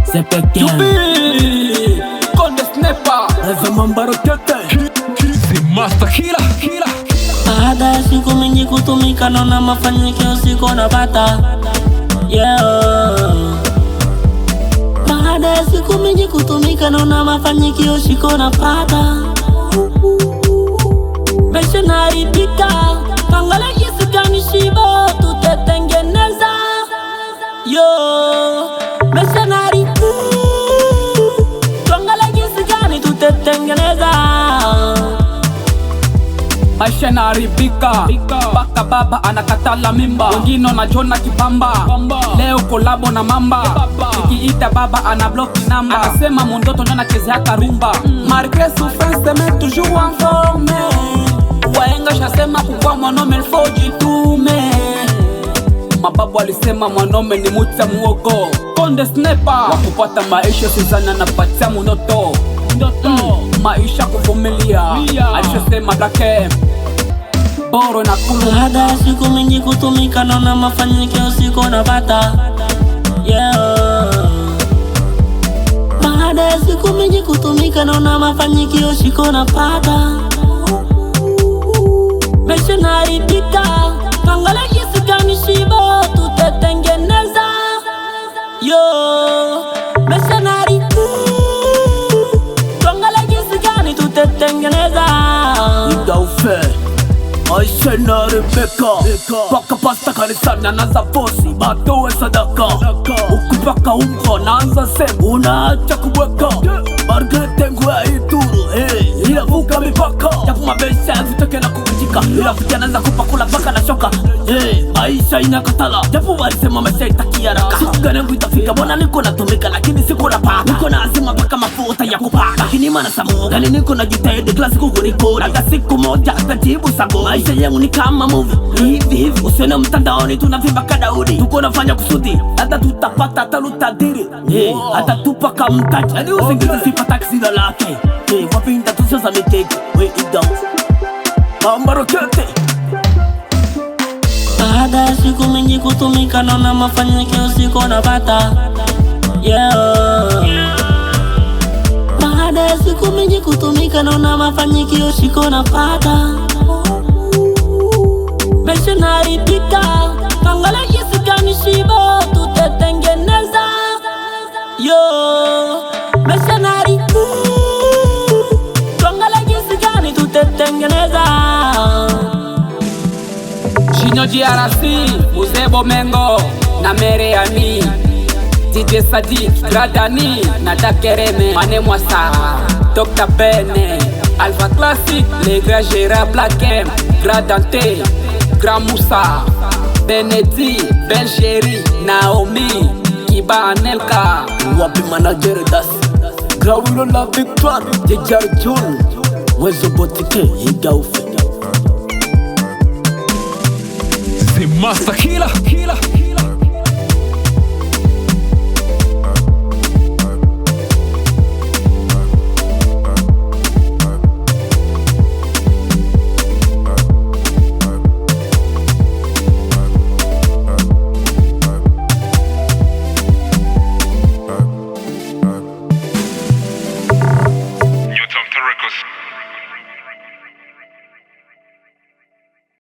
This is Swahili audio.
c'est Pékin. Konde Sniper, C'est Master Killer. Baada ya siku mingi kutumika naona mafanikio siko napata. Baada ya siku mingi kutumika naona mafanikio siko napata. Maisha naharibika, angalia jinsi gani shiba tutatengeneza. Maisha naharibika, angalia jinsi gani tutatengeneza. maisha naharibika, baka baba anakatala mimba, wengine wanajona kipamba. Leo kolabo na mamba, nikiita baba ana bloki namba, anasema mundoto ndio anachezea karumba. Malgré souffrance mais toujours en forme, wahenga shasema kukua mwanaume faut jitume. Mababu alisema mwanaume ni muta muogo. Konde Sniper, wakupata maisha sizana na patia munoto maisha kuvumilia, alishosema Blake Boro na kulu. Baada ya siku mingi kutumika naona mafanikio siko napata. Baada ya siku mingi kutumika naona mafanikio siko napata. Maisha naharibika, angalia jinsi gani shiba tutatengeneza. Maisha naharibika, angalia jinsi gani tutatengeneza. Aisha na Rebecca, paka pasta kanisani anaanza fosi, batowe sadaka. Ukipaka umko naanza semu, unaacha kubweka. Margaret nguo ya Ituru, inavuka mipaka. Japo mabesha yazitoke na kuvunjika, ila vijana anaanza kupakula paka na shoka. Maisha inakatala, japo walisema maisha itakia haraka. Siku gani yangu itafika, mbona niko natumika lakini siku napata. Niko na azima paka mafuta ya kupaka, lakini mana samu gani niko na jitahidi kila siku kuliko. Labda siku moja atajibu sago. Maisha yangu ni kama movie, hivi usione mtandaoni tunavimba kadaudi. Tuko nafanya kusudi, hata tutapata hata lutadiri. Hata tupaka mtaji, yani usingizi sipata kisila lake. Wapinda tusoza miteke, idao Ambarokete. Baada ya siku mingi kutumika naona mafanikio siko napata. Baada ya siku mingi kutumika naona mafanikio siko napata. Maisha naharibika, angalia jinsi gani shiba tutatengeneza. Maisha naharibika, angalia jinsi gani tutatengeneza. Junior DRC, Mzee Bomengo na Mereani, DJ Sadi, Gradani na Dakereme, Mane Mwasa, Dr. Bene, Alpha Classic, les grands Gérard Blakem, Gradante, Grand Moussa, Benedi, Belgérie, Naomi, Kiba Anelka, Wapi manager das, Grawilo la victoire, Jejar John, Wezo Botike, Higaufe. C'est Master Killer.